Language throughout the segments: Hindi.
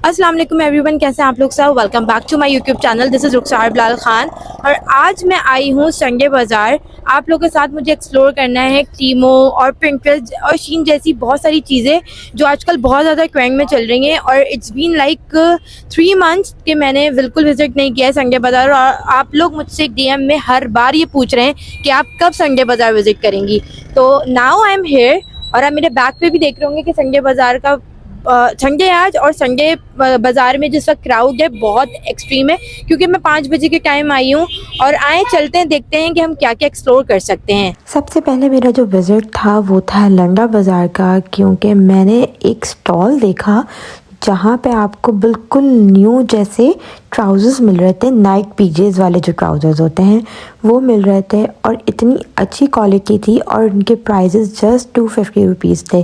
अस्सलाम वालेकुम एवरीवन, कैसे हैं आप लोग सब। Welcome back to my YouTube channel. This is Rukhsar Bilal Khan और आज मैं आई हूँ संडे बाज़ार। आप लोगों के साथ मुझे एक्सप्लोर करना है टीमो और पिंटरेस्ट और शीन जैसी बहुत सारी चीज़ें जो आजकल बहुत ज़्यादा ट्रेंड में चल रही हैं। और इट्स बीन लाइक 3 मंथ्स कि मैंने बिल्कुल विज़िट नहीं किया है संडे बाज़ार। और आप लोग मुझसे डीएम में हर बार ये पूछ रहे हैं कि आप कब संडे बाज़ार विज़िट करेंगी। तो नाउ आई एम हेयर और आप मेरे बैक पे भी देख रहे होंगे कि संडे बाज़ार का संडे आज और संडे बाज़ार में जिस वक्त क्राउड है बहुत एक्सट्रीम है, क्योंकि मैं 5 बजे के टाइम आई हूँ। और आए चलते हैं, देखते हैं कि हम क्या क्या एक्सप्लोर कर सकते हैं। सबसे पहले मेरा जो विज़िट था वो था लंडा बाज़ार का, क्योंकि मैंने एक स्टॉल देखा जहाँ पे आपको बिल्कुल न्यू जैसे ट्राउज़र्स मिल रहे थे। नाइक पीजेज़ वाले जो ट्राउज़र्स होते हैं वो मिल रहे थे और इतनी अच्छी क्वालिटी थी और उनके प्राइजेस जस्ट 250 रुपीज़ थे।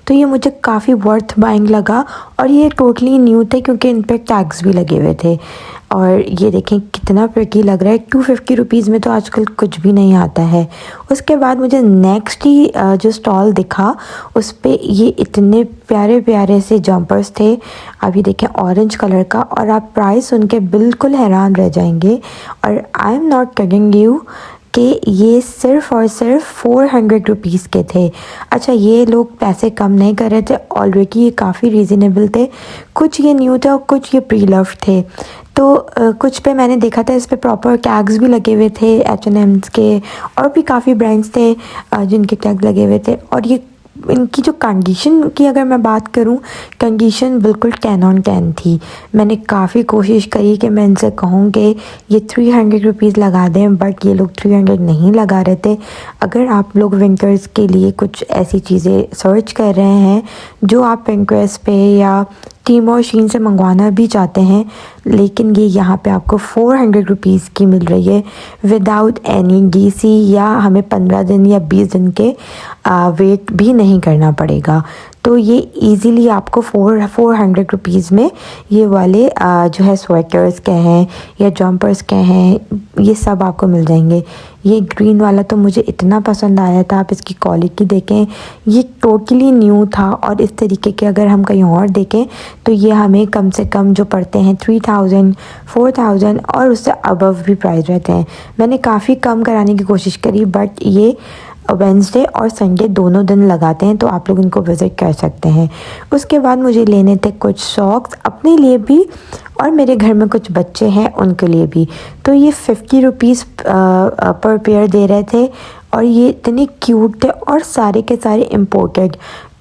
तो ये मुझे काफ़ी वर्थ बाइंग लगा और ये टोटली न्यू थे क्योंकि इन पर टैग्स भी लगे हुए थे। और ये देखें कितना प्रिटी लग रहा है। 250 रुपीज़ में तो आजकल कुछ भी नहीं आता है। उसके बाद मुझे नेक्स्ट ही जो स्टॉल दिखा उस पे ये इतने प्यारे प्यारे से जंपर्स थे। अभी देखें ऑरेंज कलर का, और आप प्राइस सुन के बिल्कुल हैरान रह जाएंगे। और I am not kidding you कि ये सिर्फ़ और सिर्फ 400 रुपीज़ के थे। अच्छा, ये लोग पैसे कम नहीं कर रहे थे, ऑलरेडी ये काफ़ी रीज़नेबल थे। कुछ ये न्यू थे और कुछ ये प्री लव्ड थे। तो कुछ पे मैंने देखा था इस पे प्रॉपर टैग्स भी लगे हुए थे, H&M's के और भी काफ़ी ब्रांड्स थे जिनके टैग लगे हुए थे। और ये इनकी जो कंडीशन की अगर मैं बात करूं, कंडीशन बिल्कुल 10 on 10 थी। मैंने काफ़ी कोशिश करी कि मैं इनसे कहूँ कि ये 300 रुपीज़ लगा दें, बट ये लोग 300 नहीं लगा रहे थे। अगर आप लोग विंटर्स के लिए कुछ ऐसी चीज़ें सर्च कर रहे हैं जो आप पिंटरेस्ट पे या टीमो और शीन से मंगवाना भी चाहते हैं, लेकिन ये यहाँ पे आपको 400 रुपीज़ की मिल रही है विदाउट एनी डीसी, या हमें 15 दिन या 20 दिन के वेट भी नहीं करना पड़ेगा। तो ये इजीली आपको 400 रुपीज़ में ये वाले जो है स्वेटर्स के हैं या जंपर्स के हैं, ये सब आपको मिल जाएंगे। ये ग्रीन वाला तो मुझे इतना पसंद आया था, आप इसकी क्वालिटी देखें, ये टोटली न्यू था। और इस तरीके के अगर हम कहीं और देखें तो ये हमें कम से कम जो पड़ते हैं 3000, 4000 और उससे अबव भी प्राइस रहते हैं। मैंने काफ़ी कम कराने की कोशिश करी, बट ये वेंसडे और संडे दोनों दिन लगाते हैं, तो आप लोग इनको विज़िट कर सकते हैं। उसके बाद मुझे लेने थे कुछ सॉक्स अपने लिए भी और मेरे घर में कुछ बच्चे हैं उनके लिए भी। तो ये 50 रुपीज़ पर पेयर दे रहे थे और ये इतने क्यूट थे और सारे के सारे इम्पोर्टेड।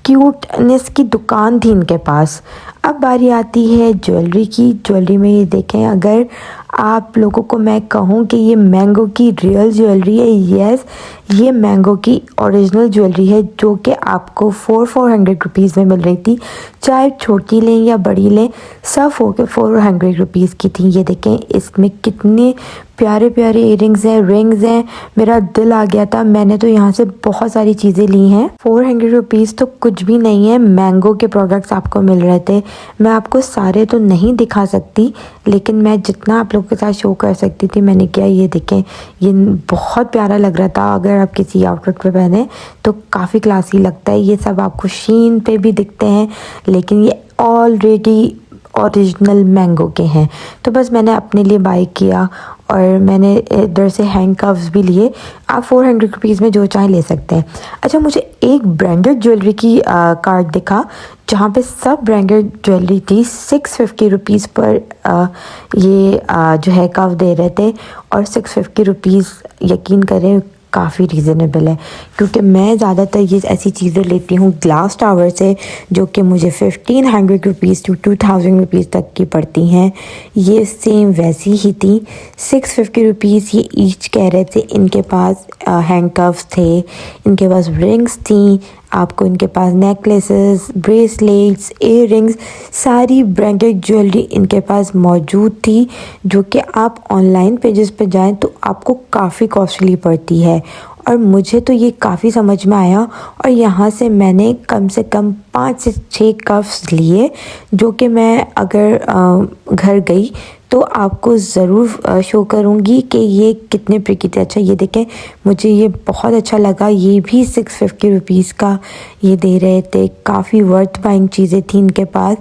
क्यूटनेस की दुकान थी इनके पास। अब बारी आती है ज्वेलरी की। ज्वेलरी में ये देखें, अगर आप लोगों को मैं कहूँ कि ये मैंगो की रियल ज्वेलरी है, यस, ये मैंगो की ओरिजिनल ज्वेलरी है जो कि आपको 400 रुपीज़ में मिल रही थी। चाहे छोटी लें या बड़ी लें, सब 400 रुपीज़ की थी। ये देखें इसमें कितने प्यारे प्यारे इयरिंग्स हैं, रिंग्स हैं। मेरा दिल आ गया था, मैंने तो यहाँ से बहुत सारी चीज़ें ली हैं। 400 रुपीज़ तो कुछ भी नहीं है। मैंगो के प्रोडक्ट्स आपको मिल रहे थे। मैं आपको सारे तो नहीं दिखा सकती, लेकिन मैं जितना आप लोगों के साथ शो कर सकती थी मैंने किया। ये देखें, ये बहुत प्यारा लग रहा था। अगर आप किसी आउटफिट पे पहने तो काफ़ी क्लासी लगता है। ये सब आपको शीन पे भी दिखते हैं, लेकिन ये ऑलरेडी ओरिजिनल मैंगो के हैं। तो बस मैंने अपने लिए बाय किया और मैंने इधर से हैंग कव्स भी लिए। आप 400 रुपीज़ में जो चाहे ले सकते हैं। अच्छा, मुझे एक ब्रांडेड ज्वेलरी की कार्ड दिखा जहाँ पे सब ब्रांडेड ज्वेलरी थी। 650 रुपीज़ पर ये जो है कव दे रहे थे और 650 रुपीज़ यकीन करें काफ़ी रीज़नेबल है, क्योंकि मैं ज़्यादातर ये ऐसी चीज़ें लेती हूँ ग्लास टावर से जो कि मुझे 1500 रुपीज़ टू 2000 रुपीज़ तक की पड़ती हैं। ये सेम वैसी ही थी। 650 रुपीज़ ये ईच कह रहे थे। इनके पास हैंडकफ्स थे, इनके पास रिंग्स थी, आपको इनके पास नेकलेसेस, ब्रेसलेट्स, इयररिंग्स, सारी ब्रांडेड ज्वेलरी इनके पास मौजूद थी, जो कि आप ऑनलाइन पेजेस पे जाएं तो आपको काफ़ी कॉस्टली पड़ती है। और मुझे तो ये काफ़ी समझ में आया और यहाँ से मैंने कम से कम 5 से 6 कप्स लिए, जो कि मैं अगर घर गई तो आपको ज़रूर शो करूँगी कि ये कितने प्रिकी थे। अच्छा ये देखें, मुझे ये बहुत अच्छा लगा। ये भी 650 रुपीज़ का ये दे रहे थे। काफ़ी वर्थ बाइंग चीज़ें थी इनके पास।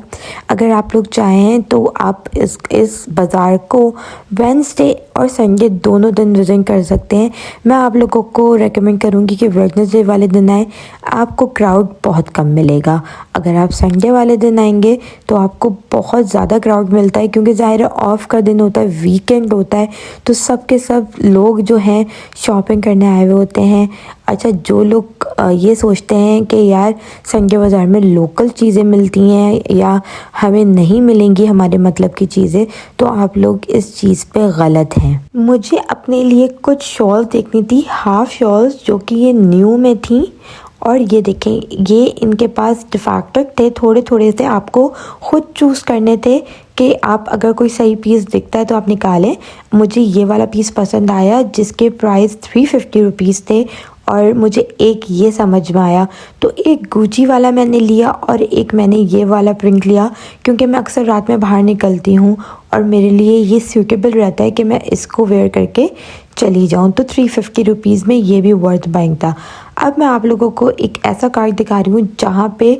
अगर आप लोग चाहें तो आप इस बाज़ार को वेडनेसडे और संडे दोनों दिन विज़िट कर सकते हैं। मैं आप लोगों को रेकमेंड करूँगी कि वेडनेसडे वाले दिन आए, आपको क्राउड बहुत कम मिलेगा। अगर आप संडे वाले दिन आएंगे तो आपको बहुत ज़्यादा क्राउड मिलता है, क्योंकि ज़ाहिर है ऑफ का दिन होता है, वीकेंड होता है, तो सब के सब लोग जो हैं शॉपिंग करने आए हुए होते हैं। अच्छा, जो लोग ये सोचते हैं कि यार संडे बाज़ार में लोकल चीज़ें मिलती हैं या हमें नहीं मिलेंगी हमारे मतलब की चीज़ें, तो आप लोग इस चीज़ पे गलत हैं। मुझे अपने लिए कुछ शॉल देखनी थी, हाफ शॉल्स, जो कि ये न्यू में थी। और ये देखें, ये इनके पास डिफेक्टिव थे, थोड़े थोड़े से आपको ख़ुद चूज़ करने थे कि आप अगर कोई सही पीस दिखता है तो आप निकालें। मुझे ये वाला पीस पसंद आया जिसके प्राइस 350 रुपीज़ थे, और मुझे एक ये समझ में आया, तो एक गुची वाला मैंने लिया और एक मैंने ये वाला प्रिंट लिया, क्योंकि मैं अक्सर रात में बाहर निकलती हूँ और मेरे लिए ये सूटेबल रहता है कि मैं इसको वेयर करके चली जाऊँ। तो 350 रुपीज़ में ये भी वर्थ बाइंग था। अब मैं आप लोगों को एक ऐसा कार्ड दिखा रही हूँ जहाँ पे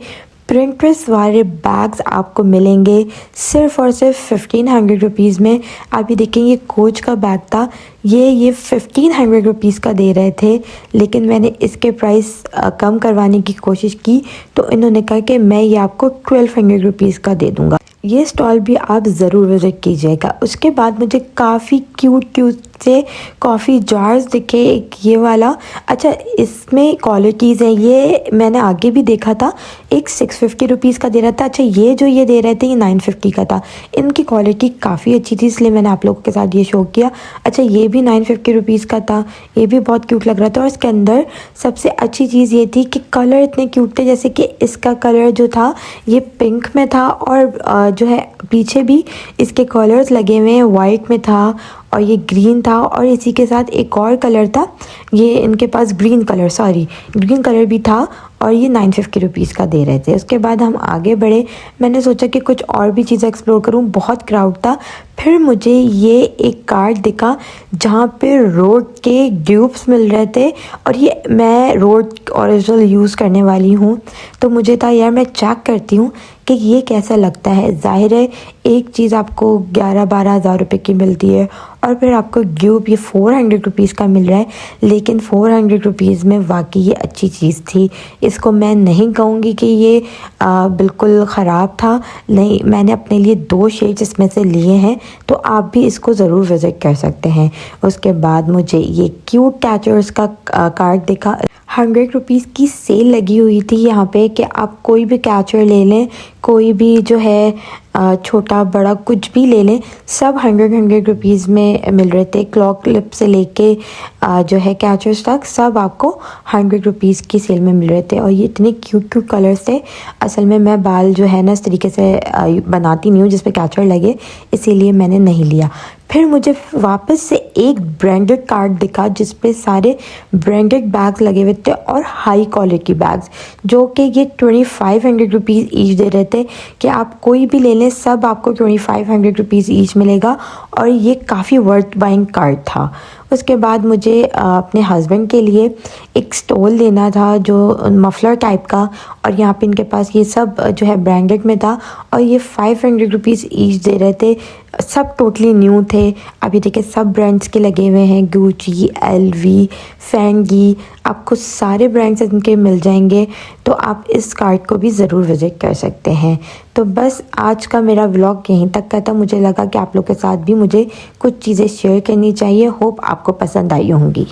प्रिंट्रेस वाले बैग्स आपको मिलेंगे सिर्फ़ और सिर्फ 1500 रुपीज़ में। आप ये देखें, ये कोच का बैग था, ये 1500 रुपीज़ का दे रहे थे, लेकिन मैंने इसके प्राइस कम करवाने की कोशिश की, तो इन्होंने कहा कि मैं ये आपको 1200 रुपीज़ का दे दूँगा। ये स्टॉल भी आप ज़रूर विज़िट कीजिएगा। उसके बाद मुझे काफ़ी क्यूट से कॉफ़ी जार्स दिखे। एक ये वाला, अच्छा इसमें क्वालिटीज़ हैं, ये मैंने आगे भी देखा था, एक 650 रुपीज़ का दे रहा था। अच्छा ये जो ये दे रहे थे ये 950 का था। इनकी क्वालिटी काफ़ी अच्छी थी, इसलिए मैंने आप लोगों के साथ ये शो किया। अच्छा ये भी 950 रुपीज़ का था, ये भी बहुत क्यूट लग रहा था। और इसके अंदर सबसे अच्छी चीज़ ये थी कि कलर इतने क्यूट थे, जैसे कि इसका कलर जो था ये पिंक में था, और जो है पीछे भी इसके कलर्स लगे हुए हैं, वाइट में था और ये ग्रीन था, और इसी के साथ एक और कलर था, ये इनके पास ग्रीन कलर भी था, और ये 950 रुपीज़ का दे रहे थे। उसके बाद हम आगे बढ़े, मैंने सोचा कि कुछ और भी चीज़ें एक्सप्लोर करूं, बहुत क्राउड था। फिर मुझे ये एक कार्ड दिखा जहाँ पे रोड के ड्यूप्स मिल रहे थे, और ये मैं रोड ओरिजिनल यूज़ करने वाली हूँ, तो मुझे था यार मैं चेक करती हूँ कि ये कैसा लगता है। ज़ाहिर है एक चीज़ आपको 11-12 हज़ार रुपये की मिलती है, और फिर आपको ड्यूप ये 400 रुपीज़ का मिल रहा है, लेकिन 400 रुपीज़ में वाकई ये अच्छी चीज़ थी। इसको मैं नहीं कहूँगी कि ये बिल्कुल ख़राब था, नहीं, मैंने अपने लिए 2 शेड्स इसमें से लिए हैं, तो आप भी इसको ज़रूर विज़िट कर सकते हैं। उसके बाद मुझे ये क्यूट कैचर्स का कार्ड दिखा। 100 रुपीज़ की सेल लगी हुई थी यहाँ पे कि आप कोई भी कैचर ले लें, कोई भी जो है छोटा बड़ा कुछ भी ले लें, सब 100 रुपीज़ में मिल रहे थे। क्लॉक क्लिप से लेके जो है कैचर्स तक सब आपको 100 रुपीज़ की सेल में मिल रहे थे, और ये इतने क्यूट कलर्स थे। असल में मैं बाल जो है ना इस तरीके से बनाती नहीं हूँ जिस पे कैचर लगे, इसीलिए मैंने नहीं लिया। फिर मुझे वापस से एक ब्रांडेड कार्ड दिखा जिस पे सारे ब्रांडेड बैग्स लगे हुए थे, और हाई क्वालिटी बैग्स, जो कि ये 2500 रुपीज़ ईच दे रहे थे कि आप कोई भी ले लें, सब आपको 2500 रुपीज़ ईच मिलेगा, और ये काफ़ी वर्थ बाइंग कार्ड था। उसके बाद मुझे अपने हस्बैंड के लिए एक स्टॉल लेना था जो मफलर टाइप का, और यहाँ पे इनके पास ये सब जो है ब्रांडेड में था, और ये 500 रुपीज़ ईच दे रहे थे। सब टोटली न्यू थे। अभी देखिए सब ब्रांड्स के लगे हुए हैं, गुची, LV, फेंगी, आपको सारे ब्रांड्स इनके मिल जाएंगे, तो आप इस कार्ड को भी ज़रूर विज़िट कर सकते हैं। तो बस आज का मेरा व्लॉग यहीं तक का था। मुझे लगा कि आप लोग के साथ भी मुझे कुछ चीज़ें शेयर करनी चाहिए। होप आपको पसंद आई होंगी।